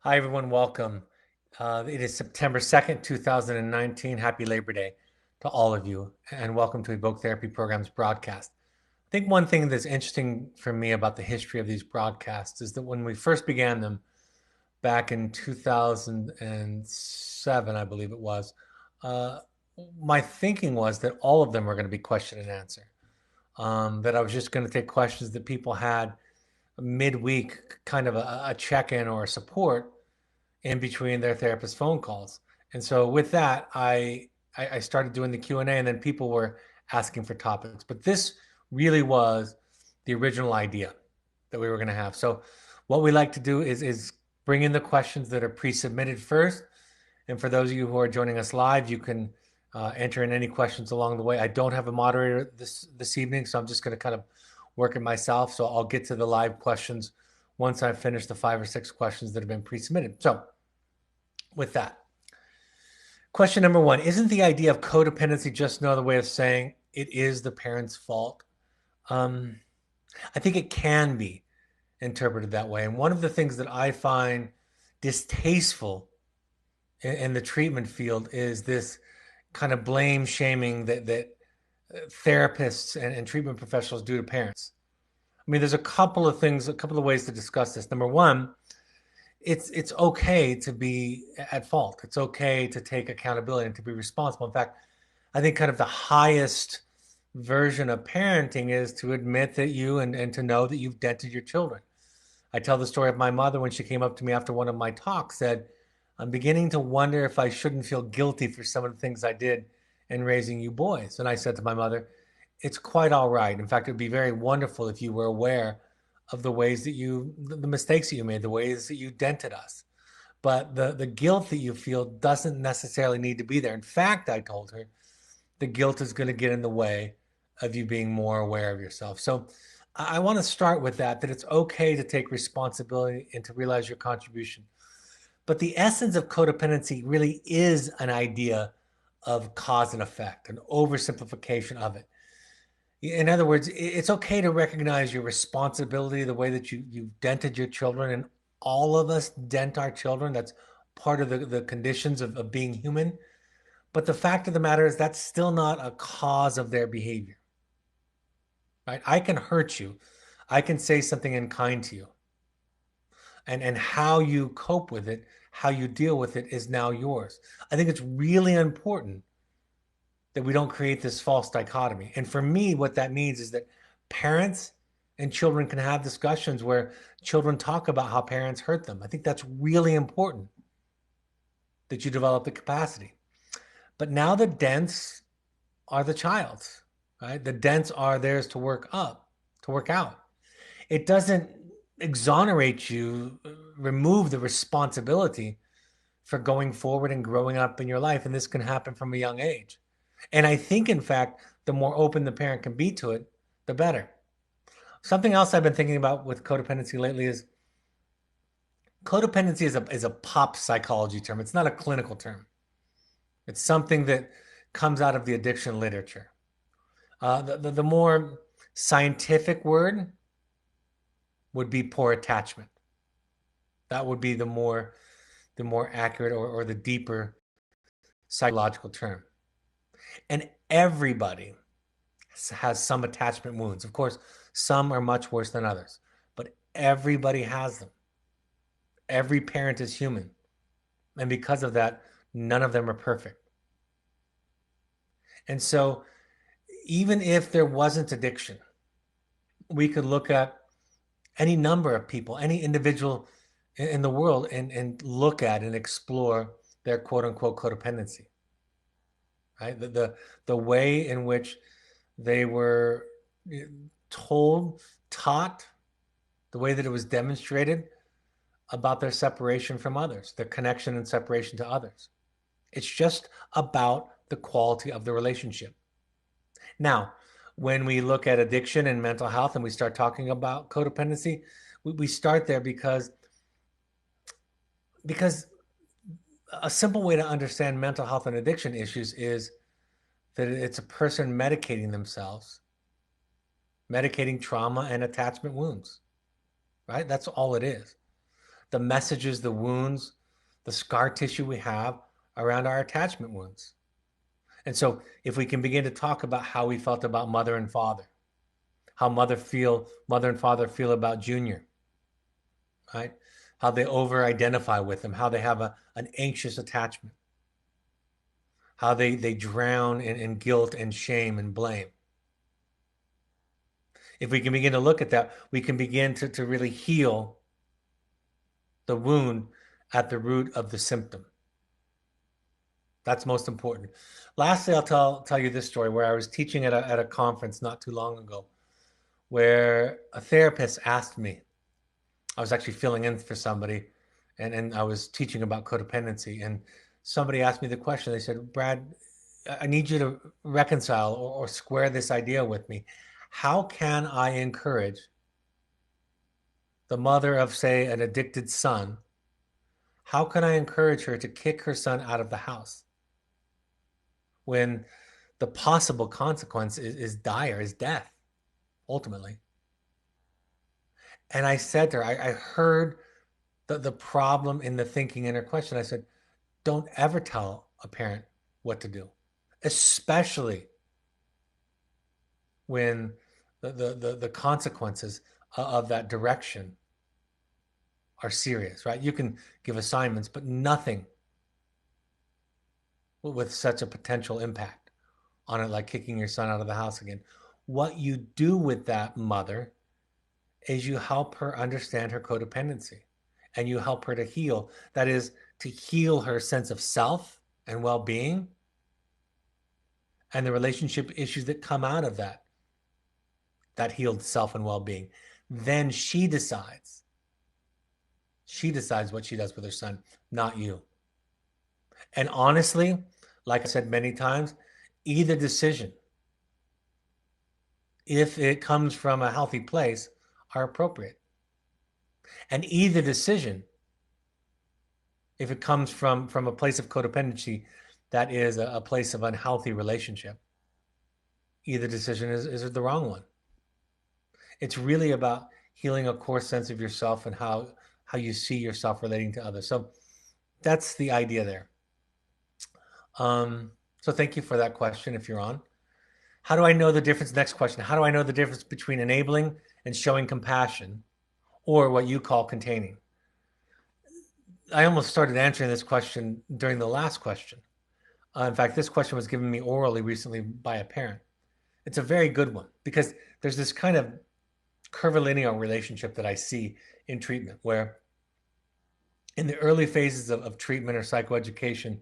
Hi, everyone. Welcome. It is September 2nd, 2019. Happy Labor Day to all of you, and welcome to Evoke Therapy Program's broadcast. I think one thing that's interesting for me about the history of these broadcasts is that when we first began them back in 2007, I believe it was, uh, my thinking was that all of them were going to be question and answer, that I was just going to take questions that people had midweek, kind of a check in or a support in between their therapist phone calls. And so with that, I started doing the Q&A, and then people were asking for topics. But this really was the original idea that we were going to have. So what we like to do is bring in the questions that are pre-submitted first. And for those of you who are joining us live, you can enter in any questions along the way. I don't have a moderator this evening, so I'm just going to kind of work it myself. So I'll get to the live questions once I've finished the 5 or 6 questions that have been pre-submitted. So with that, question number one, isn't the idea of codependency just another way of saying it is the parent's fault? I think it can be interpreted that way. And one of the things that I find distasteful in the treatment field is this kind of blame shaming that therapists and treatment professionals do to parents. I mean, there's a couple of things, a couple of ways to discuss this. Number one, it's okay to be at fault. It's okay to take accountability and to be responsible. In fact, I think kind of the highest version of parenting is to admit that and to know that you've dented your children. I tell the story of my mother when she came up to me after one of my talks, said, I'm beginning to wonder if I shouldn't feel guilty for some of the things I did in raising you boys. And I said to my mother, it's quite all right. In fact, it would be very wonderful if you were aware of the ways that the mistakes that you made, the ways that you dented us. But the guilt that you feel doesn't necessarily need to be there. In fact, I told her, the guilt is going to get in the way of you being more aware of yourself. So I want to start with that it's okay to take responsibility and to realize your contribution. But the essence of codependency really is an idea of cause and effect, an oversimplification of it. In other words, it's okay to recognize your responsibility, the way that you've dented your children, and all of us dent our children. That's part of the conditions of being human. But the fact of the matter is that's still not a cause of their behavior, right? I can hurt you. I can say something unkind to you. And how you cope with it, how you deal with it is now yours. I think it's really important that we don't create this false dichotomy. And for me, what that means is that parents and children can have discussions where children talk about how parents hurt them. I think that's really important that you develop the capacity. But now the dents are the child's, right? The dents are theirs to work out. It doesn't exonerate you, remove the responsibility for going forward and growing up in your life. And this can happen from a young age. And I think, in fact, the more open the parent can be to it, the better. Something else I've been thinking about with codependency lately is codependency is a pop psychology term. It's not a clinical term. It's something that comes out of the addiction literature. The more scientific word would be poor attachment. That would be the more accurate or the deeper psychological term. And everybody has some attachment wounds. Of course, some are much worse than others, but everybody has them. Every parent is human. And because of that, none of them are perfect. And so even if there wasn't addiction, we could look at any number of people, any individual in the world, and look at and explore their quote unquote codependency, right? The way in which they were told, taught, the way that it was demonstrated about their separation from others, their connection and separation to others. It's just about the quality of the relationship. Now, when we look at addiction and mental health and we start talking about codependency, we start there because a simple way to understand mental health and addiction issues is that it's a person medicating themselves, medicating trauma and attachment wounds, right? That's all it is. the messages, the wounds, the scar tissue we have around our attachment wounds. And so if we can begin to talk about how we felt about mother and father, how mother and father feel about Junior, right? How they over identify with him, how they have an anxious attachment, how they drown in guilt and shame and blame. If we can begin to look at that, we can begin to really heal the wound at the root of the symptom. That's most important. Lastly, I'll tell you this story where I was teaching at a conference not too long ago, where a therapist asked me, I was actually filling in for somebody, and I was teaching about codependency, and somebody asked me the question. They said, Brad, I need you to reconcile or square this idea with me. How can I encourage the mother of, say, an addicted son? How can I encourage her to kick her son out of the house when the possible consequence is dire, is death, ultimately? And I said to her, I heard the problem in the thinking in her question. I said, don't ever tell a parent what to do, especially when the consequences of that direction are serious, right? You can give assignments, but nothing with such a potential impact on it, like kicking your son out of the house again. What you do with that mother is you help her understand her codependency and you help her to heal. That is, to heal her sense of self and well-being and the relationship issues that come out of that healed self and well-being. Then she decides what she does with her son, not you. And honestly, like I said many times, either decision, if it comes from a healthy place, are appropriate. And either decision, if it comes from a place of codependency, that is a place of unhealthy relationship, either decision is the wrong one. It's really about healing a core sense of yourself and how you see yourself relating to others. So that's the idea there. So thank you for that question if you're on. How do I know the difference? Next question. How do I know the difference between enabling and showing compassion, or what you call containing? I almost started answering this question during the last question. In fact, this question was given me orally recently by a parent. It's a very good one because there's this kind of curvilinear relationship that I see in treatment where in the early phases of treatment or psychoeducation,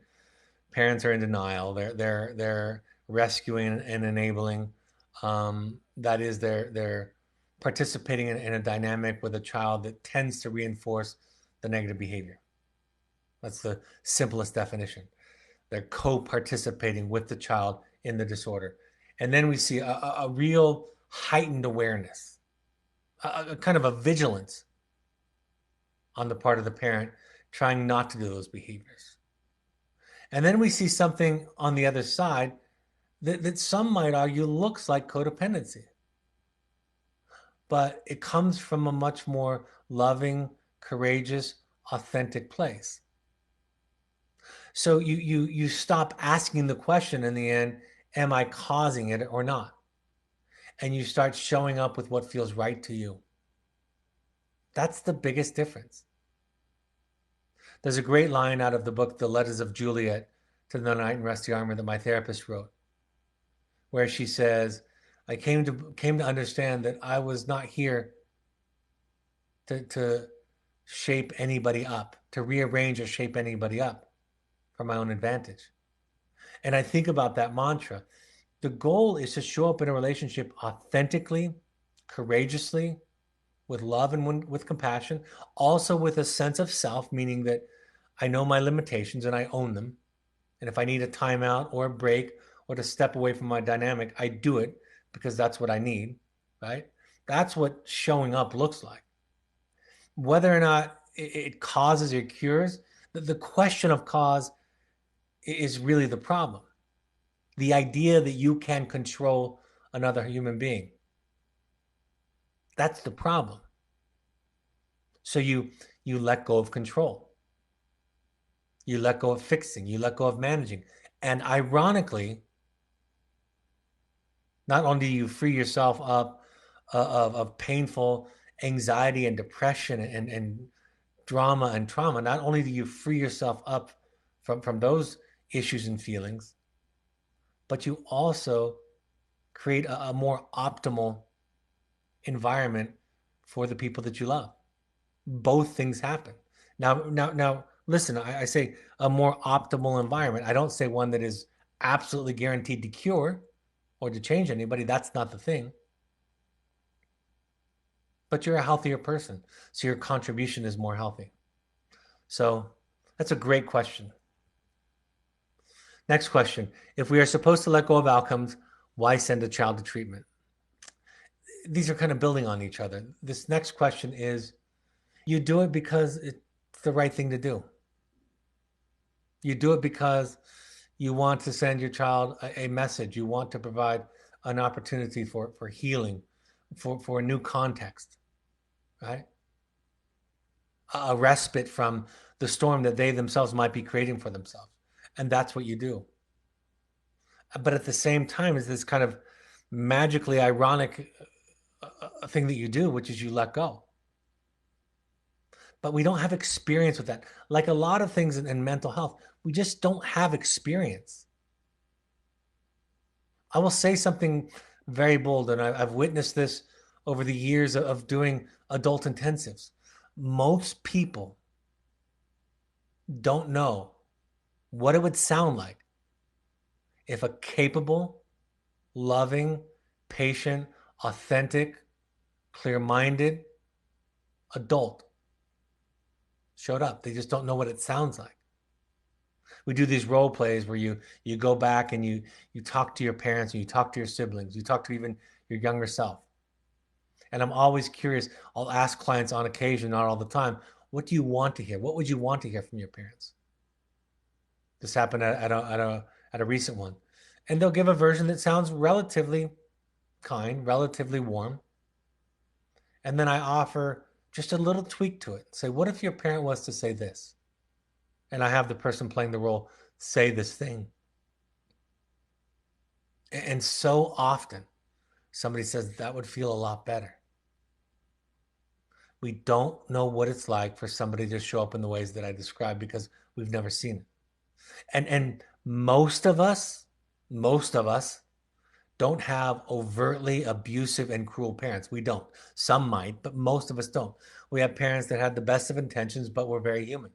parents are in denial. They're rescuing and enabling. That is, they're participating in a dynamic with a child that tends to reinforce the negative behavior. That's the simplest definition. They're co-participating with the child in the disorder. And then we see a real heightened awareness, a kind of a vigilance on the part of the parent trying not to do those behaviors. And then we see something on the other side that some might argue looks like codependency. But it comes from a much more loving, courageous, authentic place. So you stop asking the question in the end, am I causing it or not? And you start showing up with what feels right to you. That's the biggest difference. There's a great line out of the book, The Letters of Juliet to the Knight in Rusty Armor, that my therapist wrote, where she says, I came to understand that I was not here to shape anybody up, to rearrange or shape anybody up for my own advantage. And I think about that mantra. The goal is to show up in a relationship authentically, courageously, with love and with compassion, also with a sense of self, meaning that I know my limitations and I own them. And if I need a timeout or a break or to step away from my dynamic, I do it because that's what I need, right? That's what showing up looks like. Whether or not it causes or cures, the question of cause is really the problem. The idea that you can control another human being. That's the problem. So you You let go of control. You let go of fixing. You let go of managing. And ironically, not only do you free yourself up of painful anxiety and depression and drama and trauma, not only do you free yourself up from those issues and feelings, but you also create a more optimal environment for the people that you love. Both things happen. Now, listen, I say a more optimal environment. I don't say one that is absolutely guaranteed to cure or to change anybody. That's not the thing. But you're a healthier person. So your contribution is more healthy. So that's a great question. Next question. If we are supposed to let go of outcomes, why send a child to treatment? These are kind of building on each other. This next question is you do it because it's the right thing to do. You do it because you want to send your child a message. You want to provide an opportunity for healing, for a new context, right? A respite from the storm that they themselves might be creating for themselves. And that's what you do. But at the same time, is this kind of magically ironic thing that you do, which is you let go. But we don't have experience with that. Like a lot of things in mental health, we just don't have experience. I will say something very bold, and I've witnessed this over the years of doing adult intensives. Most people don't know what it would sound like if a capable, loving, patient, authentic, clear minded adult showed up. They just don't know what it sounds like. We do these role plays where you go back and you talk to your parents and you talk to your siblings, you talk to even your younger self. And I'm always curious. I'll ask clients on occasion, not all the time, what do you want to hear? What would you want to hear from your parents? This happened at a recent one. And they'll give a version that sounds relatively kind, relatively warm. And then I offer just a little tweak to it. Say, what if your parent was to say this? And I have the person playing the role say this thing. And so often somebody says that would feel a lot better. We don't know what it's like for somebody to show up in the ways that I described because we've never seen it. And most of us don't have overtly abusive and cruel parents. We don't. Some might, but most of us don't. We have parents that had the best of intentions, but were very human.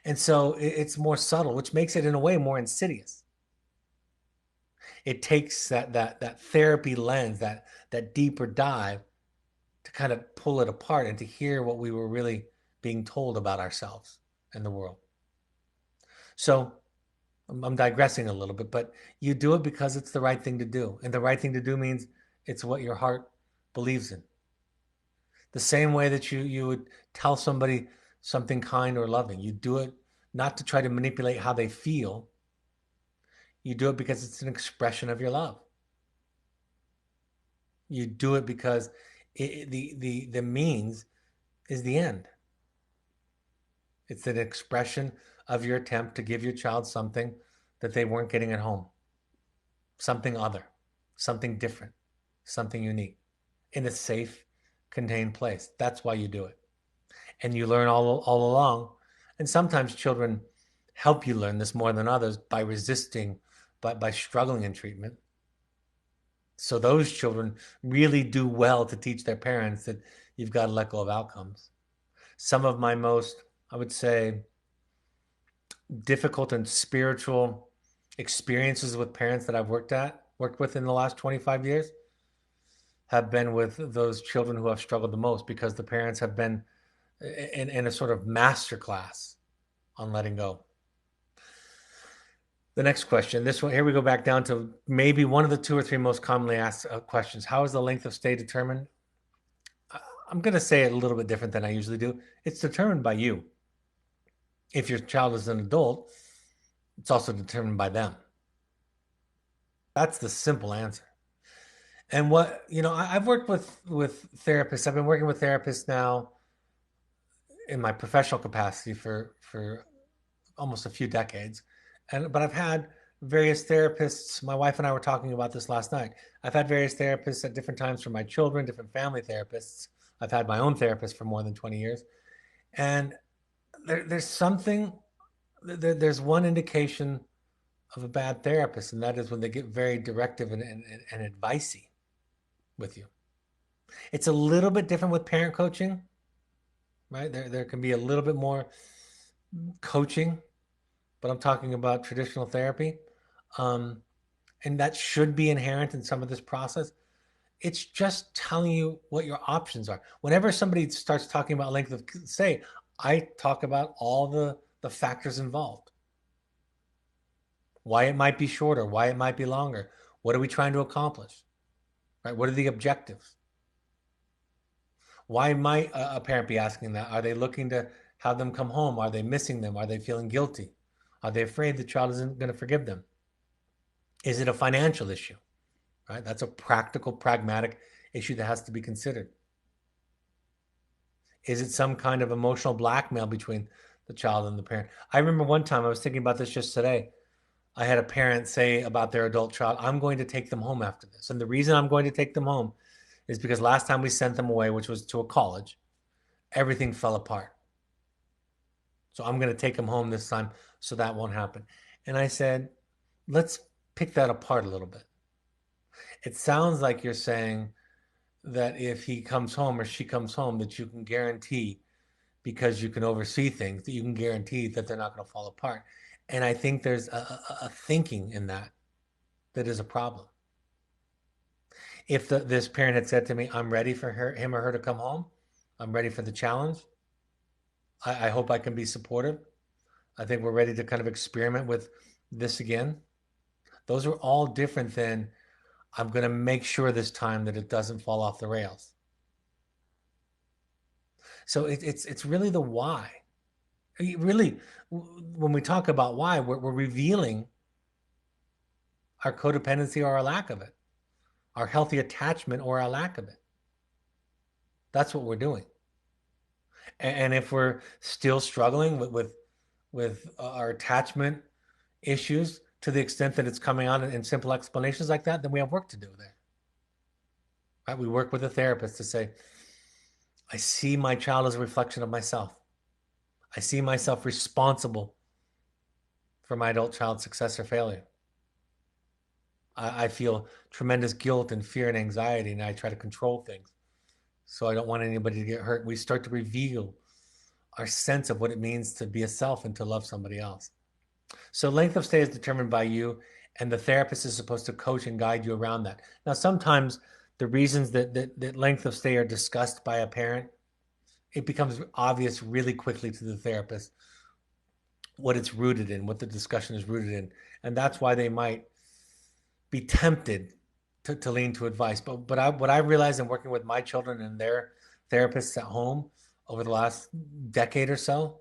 And so it's more subtle, which makes it in a way more insidious. It takes that therapy lens, that deeper dive to kind of pull it apart and to hear what we were really being told about ourselves and the world. So I'm digressing a little bit, but you do it because it's the right thing to do. And the right thing to do means it's what your heart believes in. The same way that you would tell somebody something kind or loving. You do it not to try to manipulate how they feel. You do it because it's an expression of your love. You do it because the means is the end. It's an expression of your attempt to give your child something that they weren't getting at home, something other, something different, something unique, in a safe, contained place. That's why you do it. And you learn all along. And sometimes children help you learn this more than others by resisting, by struggling in treatment. So those children really do well to teach their parents that you've got to let go of outcomes. Some of my most, I would say, difficult and spiritual experiences with parents that I've worked with in the last 25 years have been with those children who have struggled the most because the parents have been in a sort of master class on letting go. The next question, this one, here we go back down to maybe one of the two or three most commonly asked questions. How is the length of stay determined? I'm going to say it a little bit different than I usually do. It's determined by you. If your child is an adult, it's also determined by them. That's the simple answer. And I've worked with therapists. I've been working with therapists now in my professional capacity for almost a few decades, but I've had various therapists. My wife and I were talking about this last night. I've had various therapists at different times for my children, different family therapists. I've had my own therapist for more than 20 years, and there's something. There's one indication of a bad therapist, and that is when they get very directive and advicey with you. It's a little bit different with parent coaching, right? There can be a little bit more coaching, but I'm talking about traditional therapy. Um, and that should be inherent in some of this process. It's just telling you what your options are. Whenever somebody starts talking about length of stay, I talk about all the factors involved. Why it might be shorter, why it might be longer. What are we trying to accomplish? Right? What are the objectives? Why might a parent be asking that? Are they looking to have them come home? Are they missing them? Are they feeling guilty? Are they afraid the child isn't going to forgive them? Is it a financial issue? Right? That's a practical, pragmatic issue that has to be considered. Is it some kind of emotional blackmail between the child and the parent? I remember one time, I was thinking about this just today. I had a parent say about their adult child, I'm going to take them home after this. And the reason I'm going to take them home is because last time we sent them away, which was to a college, everything fell apart. So I'm going to take them home this time so that won't happen. And I said, let's pick that apart a little bit. It sounds like you're saying that if he comes home or she comes home, that you can guarantee, because you can oversee things, that you can guarantee that they're not going to fall apart. And I think there's a thinking in that that is a problem. If this parent had said to me, I'm ready for him or her to come home, I'm ready for the challenge, I hope I can be supportive. I think we're ready to kind of experiment with this again. Those are all different than I'm going to make sure this time that it doesn't fall off the rails. So it's really the why. Really, when we talk about why, we're revealing our codependency or our lack of it, our healthy attachment or our lack of it. That's what we're doing. And if we're still struggling with our attachment issues to the extent that it's coming out in simple explanations like that, then we have work to do there. Right? We work with a therapist to say, I see my child as a reflection of myself. I see myself responsible for my adult child's success or failure. I feel tremendous guilt and fear and anxiety, and I try to control things. So I don't want anybody to get hurt. We start to reveal our sense of what it means to be a self and to love somebody else. So length of stay is determined by you, and the therapist is supposed to coach and guide you around that. Now, sometimes the reasons that length of stay are discussed by a parent, it becomes obvious really quickly to the therapist what it's rooted in, what the discussion is rooted in. And that's why they might be tempted to lean to advice. But what I realized in working with my children and their therapists at home over the last decade or so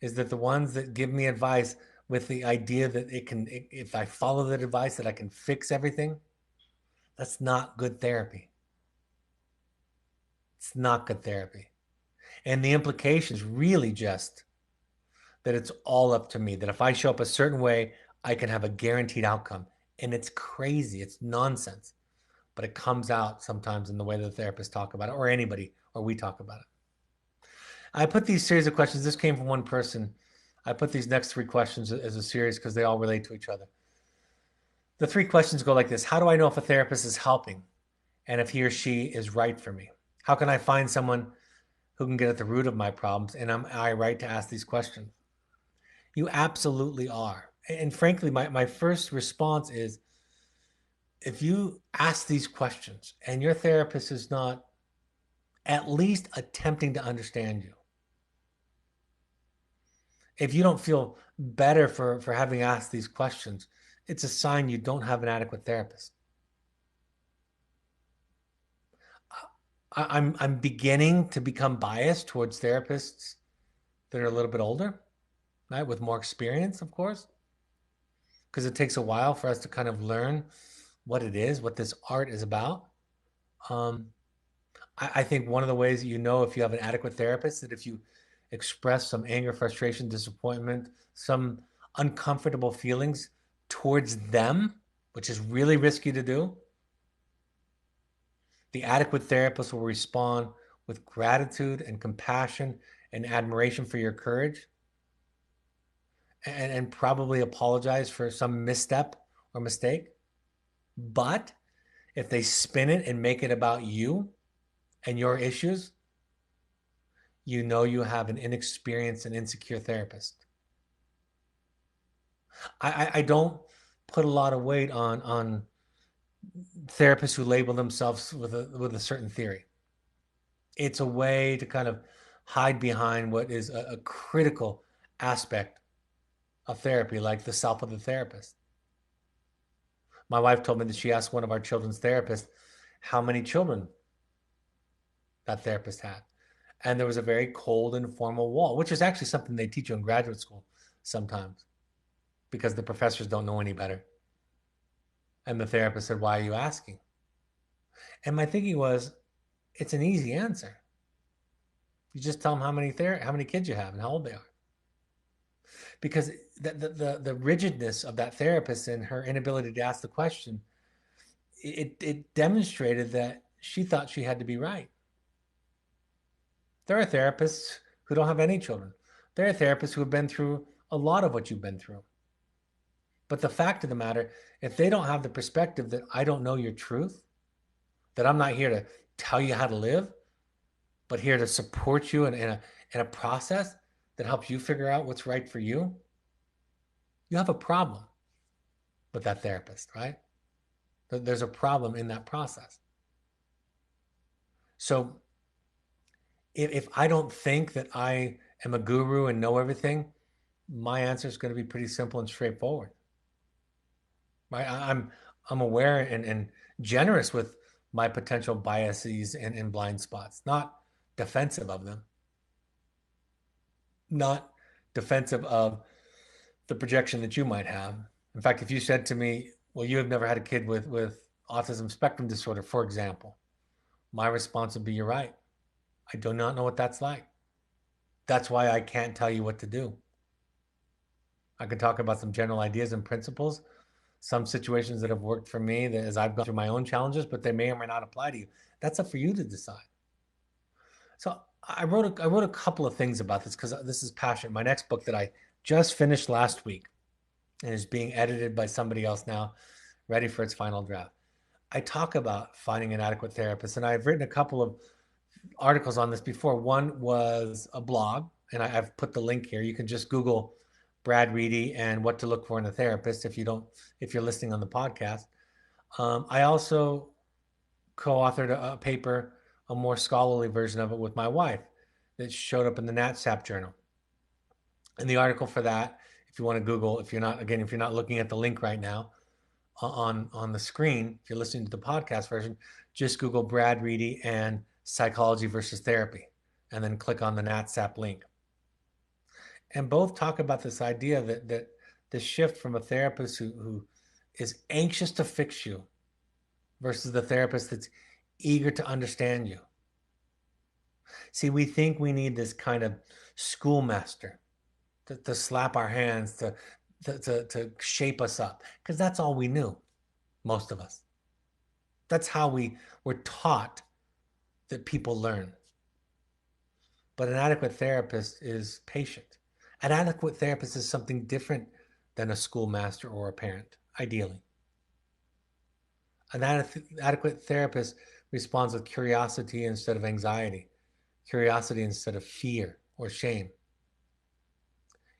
is that the ones that give me advice with the idea that if I follow that advice, that I can fix everything, that's not good therapy. It's not good therapy. And the implication is really just that it's all up to me, that if I show up a certain way, I can have a guaranteed outcome. And it's crazy. It's nonsense. But it comes out sometimes in the way that the therapists talk about it, or anybody, or we talk about it. I put these series of questions. This came from one person. I put these next three questions as a series because they all relate to each other. The three questions go like this. How do I know if a therapist is helping and if he or she is right for me? How can I find someone who can get at the root of my problems? And am I right to ask these questions? You absolutely are. And frankly, my first response is if you ask these questions and your therapist is not at least attempting to understand you, if you don't feel better for having asked these questions, it's a sign you don't have an adequate therapist. I'm beginning to become biased towards therapists that are a little bit older, right, with more experience, of course, because it takes a while for us to kind of learn what it is, what this art is about. Um, I think one of the ways you know if you have an adequate therapist that if you express some anger, frustration, disappointment, some uncomfortable feelings towards them, which is really risky to do, the adequate therapist will respond with gratitude and compassion and admiration for your courage and probably apologize for some misstep or mistake. But if they spin it and make it about you and your issues, you know you have an inexperienced and insecure therapist. I don't put a lot of weight on therapists who label themselves with a certain theory. It's a way to kind of hide behind what is a critical aspect of therapy, like the self of the therapist. My wife told me that she asked one of our children's therapists how many children that therapist had. And there was a very cold and formal wall, which is actually something they teach you in graduate school sometimes because the professors don't know any better. And the therapist said, "Why are you asking?" And my thinking was, it's an easy answer. You just tell them how many kids you have and how old they are. Because the rigidness of that therapist and her inability to ask the question, it demonstrated that she thought she had to be right. There are therapists who don't have any children. There are therapists who have been through a lot of what you've been through. But the fact of the matter, if they don't have the perspective that I don't know your truth, that I'm not here to tell you how to live, but here to support you in a process that helps you figure out what's right for you, you have a problem with that therapist, right? There's a problem in that process. So if I don't think that I am a guru and know everything, my answer is going to be pretty simple and straightforward. Right? I'm aware and generous with my potential biases and blind spots, not defensive of them, not defensive of the projection that you might have. In fact, if you said to me, well, you have never had a kid with autism spectrum disorder, for example, my response would be, you're right. I do not know what that's like. That's why I can't tell you what to do. I can talk about some general ideas and principles, some situations that have worked for me that as I've gone through my own challenges, but they may or may not apply to you. That's up for you to decide. So I wrote a couple of things about this because this is passion. My next book that I just finished last week and is being edited by somebody else now, ready for its final draft. I talk about finding an adequate therapist, and I've written a couple of articles on this before. One was a blog, and I've put the link here. You can just Google Brad Reedy and what to look for in a therapist if you're listening on the podcast. I also co-authored a paper, a more scholarly version of it with my wife that showed up in the NatSap journal. And the article for that, if you want to Google, if you're not looking at the link right now on the screen, if you're listening to the podcast version, just Google Brad Reedy and psychology versus therapy, and then click on the NatSap link. And both talk about this idea that this shift from a therapist who is anxious to fix you versus the therapist that's eager to understand you. See, we think we need this kind of schoolmaster to slap our hands, to shape us up, because that's all we knew, most of us. That's how we were taught that people learn. But an adequate therapist is patient. An adequate therapist is something different than a schoolmaster or a parent, ideally. An adequate therapist responds with curiosity instead of anxiety, curiosity instead of fear or shame.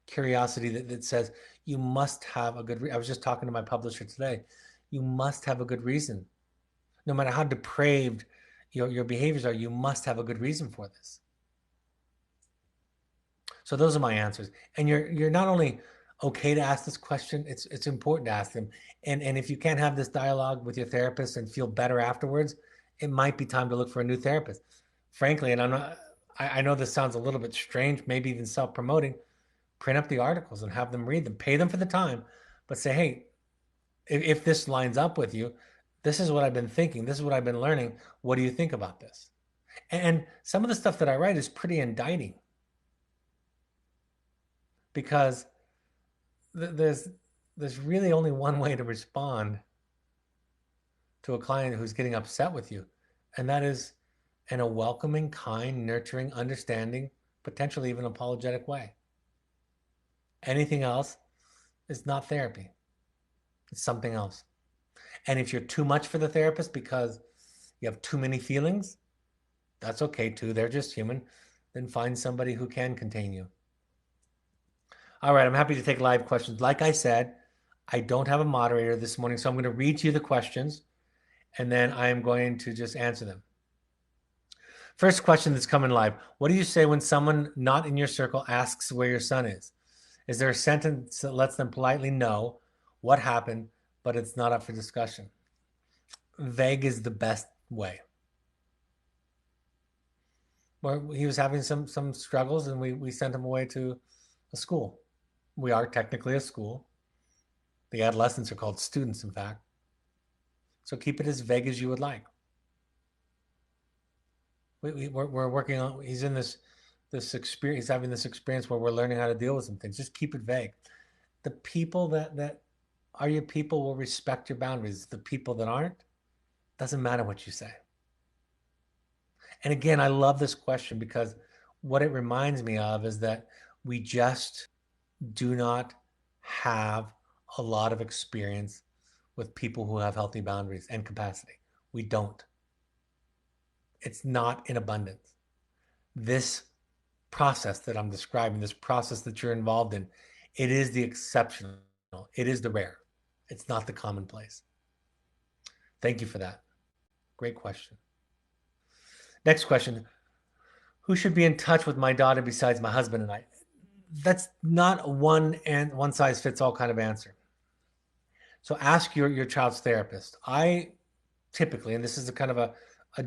Curiosity that says, you must have a good I was just talking to my publisher today. You must have a good reason. No matter how depraved your behaviors are, you must have a good reason for this. So those are my answers. And you're not only okay to ask this question, it's important to ask them. And if you can't have this dialogue with your therapist and feel better afterwards, it might be time to look for a new therapist. Frankly, and I know this sounds a little bit strange, maybe even self-promoting, print up the articles and have them read them, pay them for the time, but say, hey, if this lines up with you, this is what I've been thinking, this is what I've been learning. What do you think about this? And some of the stuff that I write is pretty indicting because there's really only one way to respond to a client who's getting upset with you, and that is in a welcoming, kind, nurturing, understanding, potentially even apologetic way. Anything else is not therapy. It's something else. And if you're too much for the therapist because you have too many feelings, that's okay too. They're just human. Then find somebody who can contain you. All right, I'm happy to take live questions. Like I said, I don't have a moderator this morning, so I'm going to read to you the questions and then I am going to just answer them. First question that's coming live. What do you say when someone not in your circle asks where your son is? Is there a sentence that lets them politely know what happened, but it's not up for discussion? Vague is the best way. Where he was having some struggles and we sent him away to a school. We are technically a school. The adolescents are called students, in fact. So keep it as vague as you would like. We're working on, he's in this experience, he's having this experience where we're learning how to deal with some things. Just keep it vague. The people that are your people will respect your boundaries. The people that aren't, doesn't matter what you say. And again, I love this question because what it reminds me of is that we just do not have a lot of experience with people who have healthy boundaries and capacity. We don't. It's not in abundance. This process that I'm describing, this process that you're involved in, it is the exceptional. It is the rare. It's not the commonplace. Thank you for that. Great question. Next question. Who should be in touch with my daughter besides my husband and I? That's not one size fits all kind of answer. So ask your child's therapist. I typically, and this is a kind of a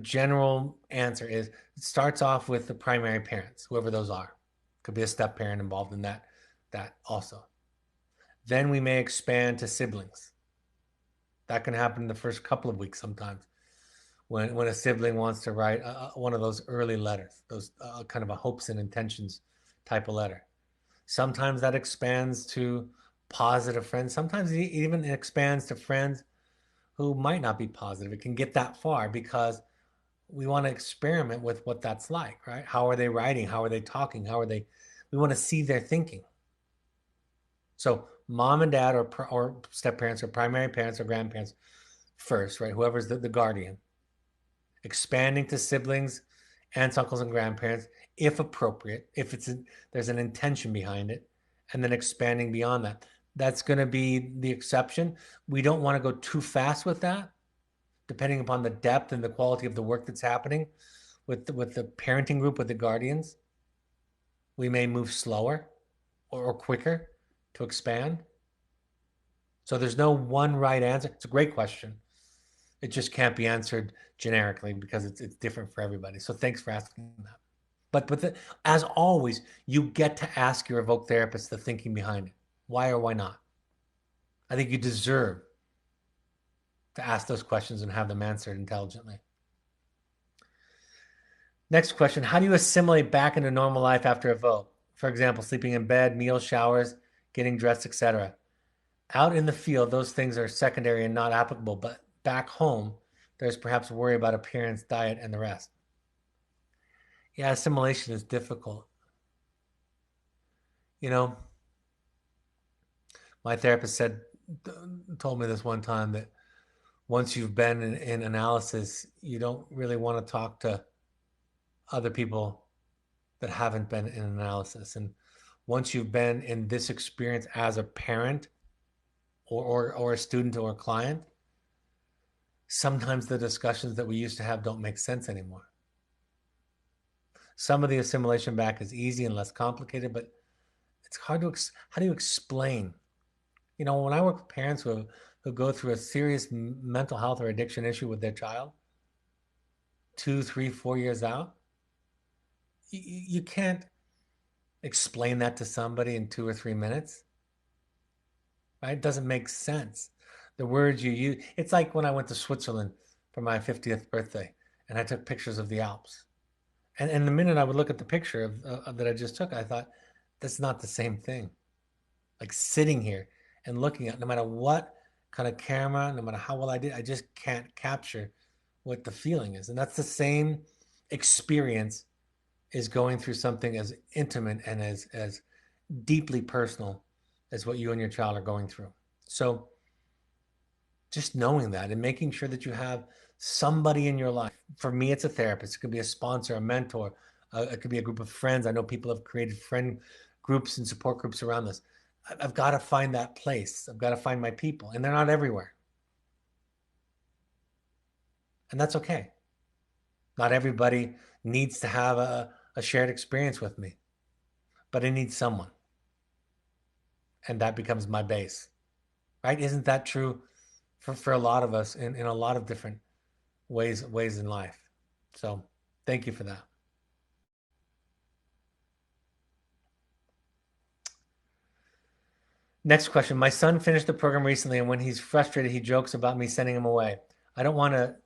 general answer, is it starts off with the primary parents, whoever those are. Could be a step parent involved in that also. Then we may expand to siblings. That can happen in the first couple of weeks sometimes when a sibling wants to write one of those early letters, those kind of a hopes and intentions type of letter. Sometimes that expands to positive friends. Sometimes it even expands to friends who might not be positive. It can get that far because we want to experiment with what that's like, right? How are they writing? How are they talking? We want to see their thinking. So mom and dad or step parents or primary parents or grandparents first, right? Whoever's the guardian. Expanding to siblings, aunts, uncles, and grandparents, if appropriate, if there's an intention behind it, and then expanding beyond that. That's going to be the exception. We don't want to go too fast with that, depending upon the depth and the quality of the work that's happening with the parenting group, with the guardians. We may move slower or quicker to expand. So there's no one right answer. It's a great question. It just can't be answered generically because it's different for everybody. So thanks for asking that. But as always, you get to ask your Evoke therapist the thinking behind it. Why or why not? I think you deserve to ask those questions and have them answered intelligently. Next question. How do you assimilate back into normal life after Evoke? For example, sleeping in bed, meals, showers, getting dressed, etc. Out in the field, those things are secondary and not applicable, but back home, there's perhaps worry about appearance, diet, and the rest. Yeah, assimilation is difficult. You know, my therapist told me this one time that once you've been in analysis, you don't really want to talk to other people that haven't been in analysis. And once you've been in this experience as a parent or a student or a client, sometimes the discussions that we used to have don't make sense anymore. Some of the assimilation back is easy and less complicated, but it's hard to, how do you explain? You know, when I work with parents who go through a serious mental health or addiction issue with their child, 2, 3, 4 years out, you can't explain that to somebody in 2 or 3 minutes, right? It doesn't make sense. The words you use, it's like when I went to Switzerland for my 50th birthday and I took pictures of the Alps. And the minute I would look at the picture of that I just took, I thought, that's not the same thing. Like sitting here and looking at, no matter what kind of camera, no matter how well I did, I just can't capture what the feeling is. And that's the same experience is going through something as intimate and as deeply personal as what you and your child are going through. So just knowing that and making sure that you have somebody in your life. For me, it's a therapist. It could be a sponsor, a mentor. It could be a group of friends. I know people have created friend groups and support groups around this. I've got to find that place. I've got to find my people, and they're not everywhere. And that's okay. Not everybody needs to have a shared experience with me, but I need someone. And that becomes my base, right? Isn't that true for a lot of us in a lot of different ways in life? So thank you for that. Next question. My son finished the program recently, and when he's frustrated, he jokes about me sending him away. I don't want to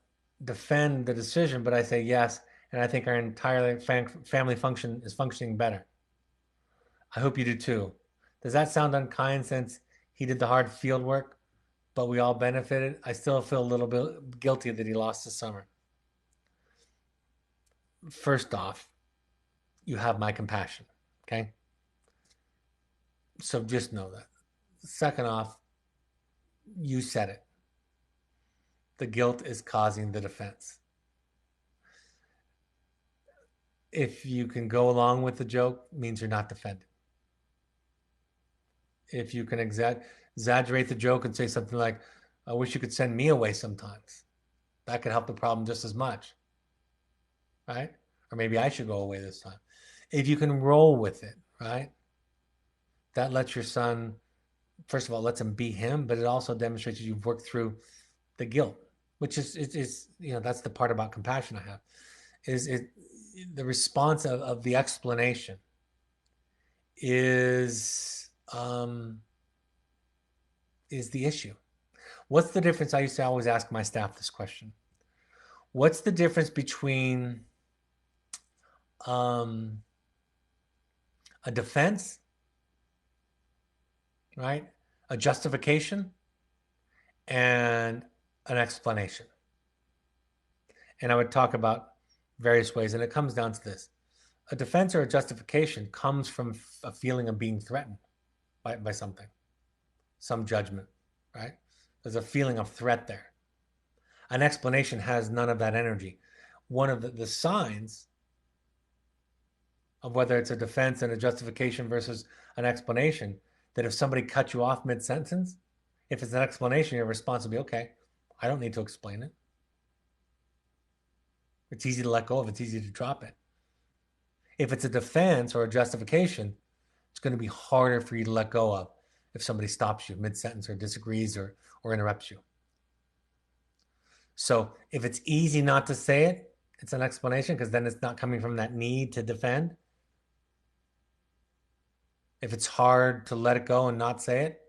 defend the decision, but I say yes, and I think our entire family function is functioning better. I hope you do too. Does that sound unkind since he did the hard field work, but we all benefited? I still feel a little bit guilty that he lost the summer. First off, you have my compassion, okay? So just know that. Second off, you said it. The guilt is causing the defense. If you can go along with the joke, means you're not defending. If you can exaggerate the joke and say something like, I wish you could send me away sometimes, that could help the problem just as much, right? Or maybe I should go away this time. If you can roll with it, right? That lets your son, first of all, lets him be him, but it also demonstrates that you've worked through the guilt, which is that's the part about compassion I have, is it the response of the explanation is the issue. What's the difference? I used to always ask my staff this question. What's the difference between a defense, right? A justification and an explanation. And I would talk about various ways, and it comes down to this. A defense or a justification comes from a feeling of being threatened by something, some judgment, right? There's a feeling of threat there. An explanation has none of that energy. One of the signs of whether it's a defense and a justification versus an explanation, that if somebody cut you off mid-sentence, if it's an explanation, your response will be, okay, I don't need to explain it. It's easy to let go of. It's easy to drop it. If it's a defense or a justification, it's going to be harder for you to let go of if somebody stops you mid-sentence or disagrees or interrupts you. So if it's easy not to say it, it's an explanation because then it's not coming from that need to defend. If it's hard to let it go and not say it,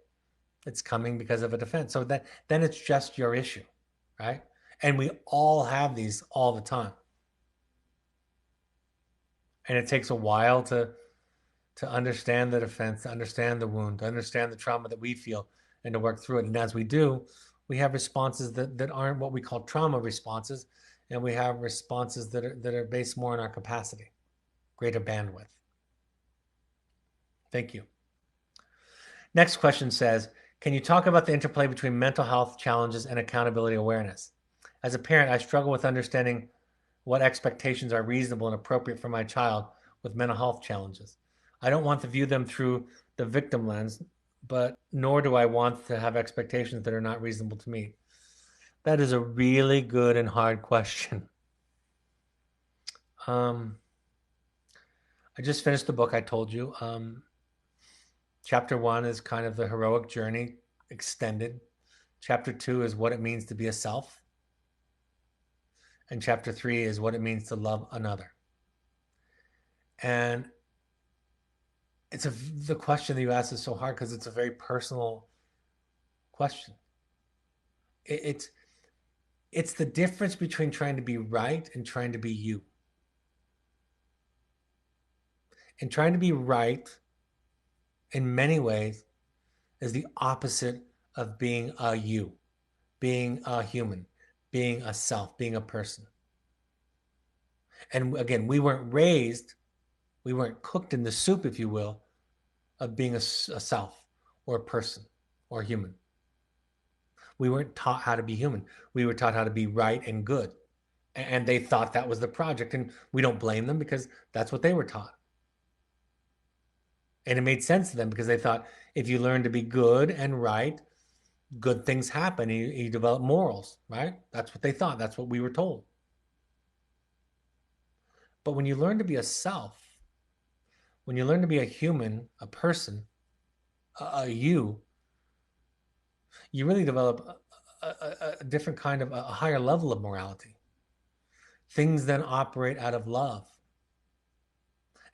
it's coming because of a defense. So then it's just your issue, right? And we all have these all the time. And it takes a while to understand the defense, to understand the wound, to understand the trauma that we feel, and to work through it. And as we do, we have responses that aren't what we call trauma responses, and we have responses that are based more on our capacity, greater bandwidth. Thank you. Next question says, can you talk about the interplay between mental health challenges and accountability awareness? As a parent, I struggle with understanding what expectations are reasonable and appropriate for my child with mental health challenges. I don't want to view them through the victim lens, but nor do I want to have expectations that are not reasonable to meet. That is a really good and hard question. I just finished the book I told you. Chapter 1 is kind of the heroic journey extended. Chapter 2 is what it means to be a self. And chapter 3 is what it means to love another. And the question that you asked is so hard because it's a very personal question. It's the difference between trying to be right and trying to be you. And trying to be right in many ways is the opposite of being a you, being a human, being a self, being a person. And again, we weren't cooked in the soup, if you will, of being a self or a person or a human. We weren't taught how to be human. We were taught how to be right and good. And they thought that was the project. And we don't blame them because that's what they were taught. And it made sense to them because they thought if you learn to be good and right, good things happen. You develop morals, right? That's what they thought. That's what we were told. But when you learn to be a self, when you learn to be a human, a person, a you, you really develop a different kind of a higher level of morality. Things then operate out of love.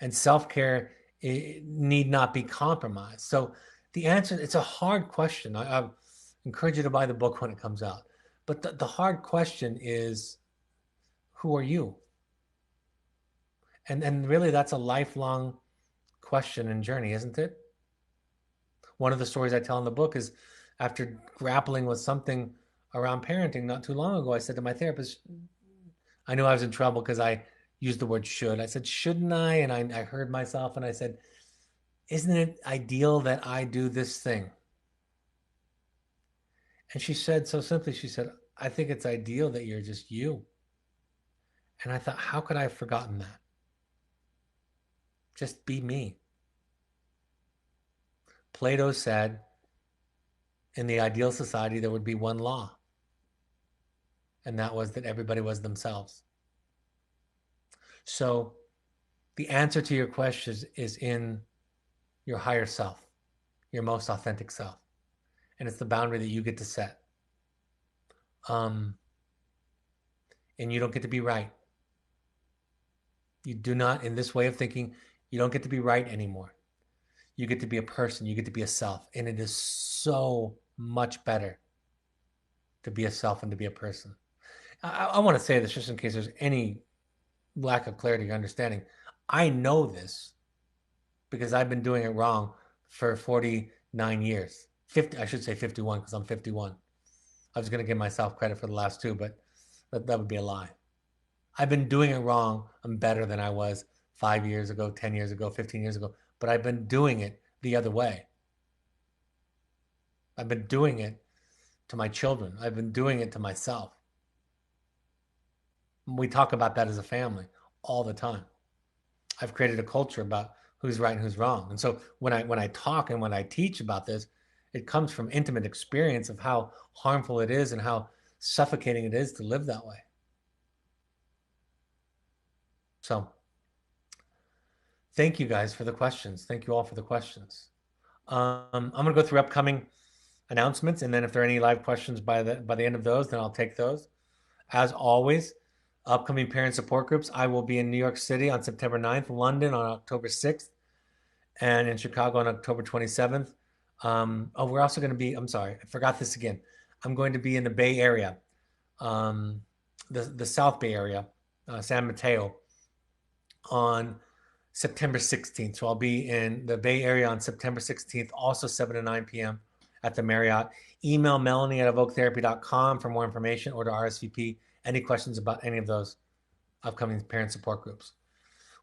And self-care need not be compromised. So the answer, it's a hard question. I encourage you to buy the book when it comes out. But the hard question is, who are you? And really that's a lifelong question and journey, isn't it? One of the stories I tell in the book is after grappling with something around parenting not too long ago, I said to my therapist, I knew I was in trouble because I used the word should. I said, shouldn't I? And I heard myself and I said, isn't it ideal that I do this thing? And she said so simply, she said, I think it's ideal that you're just you. And I thought, how could I have forgotten that? Just be me. Plato said, in the ideal society, there would be one law, and that was that everybody was themselves. So the answer to your question is in your higher self, your most authentic self. And it's the boundary that you get to set. And you don't get to be right. You do not, in this way of thinking, you don't get to be right anymore. You get to be a person. You get to be a self. And it is so much better to be a self and to be a person. I want to say this just in case there's any lack of clarity or understanding. I know this because I've been doing it wrong for 49 years. 50, I should say 51 because I'm 51. I was going to give myself credit for the last two, but that would be a lie. I've been doing it wrong. I'm better than I was 5 years ago, 10 years ago, 15 years ago, but I've been doing it the other way. I've been doing it to my children. I've been doing it to myself. We talk about that as a family all the time. I've created a culture about who's right and who's wrong. And so when I talk and when I teach about this, it comes from intimate experience of how harmful it is and how suffocating it is to live that way. So thank you guys for the questions. Thank you all for the questions. I'm going to go through upcoming announcements, and then if there are any live questions by the end of those, then I'll take those. As always, upcoming parent support groups. I will be in New York City on September 9th, London on October 6th, and in Chicago on October 27th. We're also going to be, I'm sorry, I forgot this again. I'm going to be in the Bay Area, the South Bay Area, San Mateo, on September 16th. So I'll be in the Bay Area on September 16th, also 7 to 9 p.m. at the Marriott. Email Melanie@evoketherapy.com for more information or to RSVP any questions about any of those upcoming parent support groups.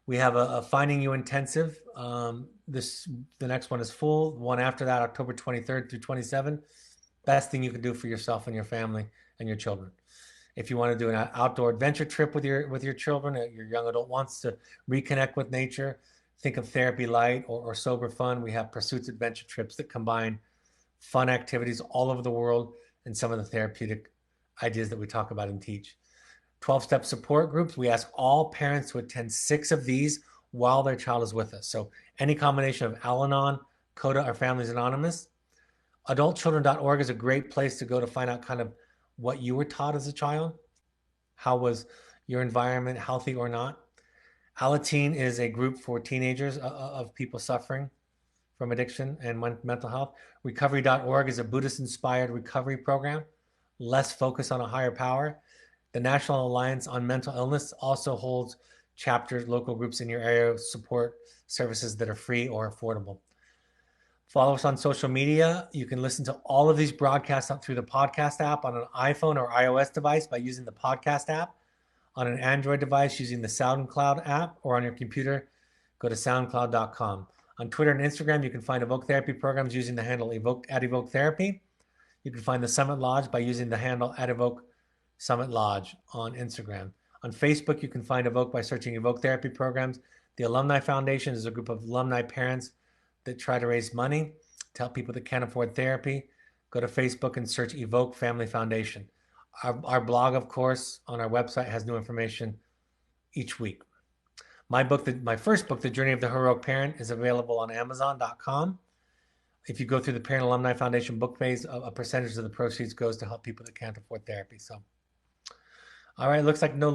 We have a Finding You intensive. The next one is full. One after that, October 23rd through 27th. Best thing you can do for yourself and your family and your children. If you want to do an outdoor adventure trip with your children, your young adult wants to reconnect with nature, think of Therapy Light or Sober Fun. We have Pursuits Adventure trips that combine fun activities all over the world and some of the therapeutic ideas that we talk about and teach. 12-step support groups. We ask all parents to attend 6 of these while their child is with us. So any combination of Al-Anon, CODA, or Families Anonymous. Adultchildren.org is a great place to go to find out kind of what you were taught as a child. How was your environment, healthy or not? Alateen is a group for teenagers of people suffering from addiction and mental health. Recovery.org is a Buddhist-inspired recovery program, less focus on a higher power. The National Alliance on Mental Illness also holds chapters, local groups in your area support services that are free or affordable. Follow us on social media. You can listen to all of these broadcasts through the podcast app on an iPhone or iOS device by using the podcast app, on an Android device using the SoundCloud app, or on your computer, go to soundcloud.com. On Twitter and Instagram, you can find Evoke Therapy programs using the handle @Evoke Therapy. You can find the Summit Lodge by using the handle @Evoke Summit Lodge on Instagram. On Facebook, you can find Evoke by searching Evoke Therapy programs. The Alumni Foundation is a group of alumni parents that try to raise money to help people that can't afford therapy. Go to Facebook and search Evoke Family Foundation. Our blog, of course, on our website has new information each week. My first book, The Journey of the Heroic Parent, is available on Amazon.com. If you go through the Parent Alumni Foundation book phase, a percentage of the proceeds goes to help people that can't afford therapy. So, all right, looks like no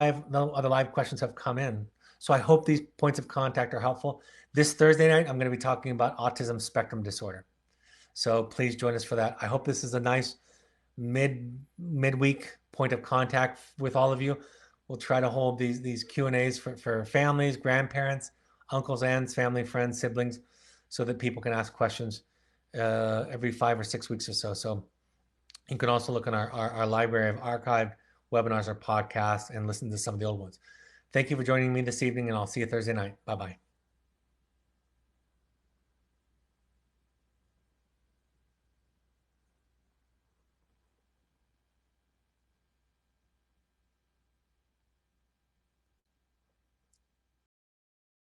other live questions have come in. So I hope these points of contact are helpful. This Thursday night, I'm going to be talking about autism spectrum disorder. So please join us for that. I hope this is a nice midweek point of contact with all of you. We'll try to hold these Q&As for families, grandparents, uncles, aunts, family, friends, siblings, so that people can ask questions every 5 or 6 weeks or so. So you can also look in our library of archived webinars or podcasts and listen to some of the old ones. Thank you for joining me this evening, and I'll see you Thursday night. Bye-bye.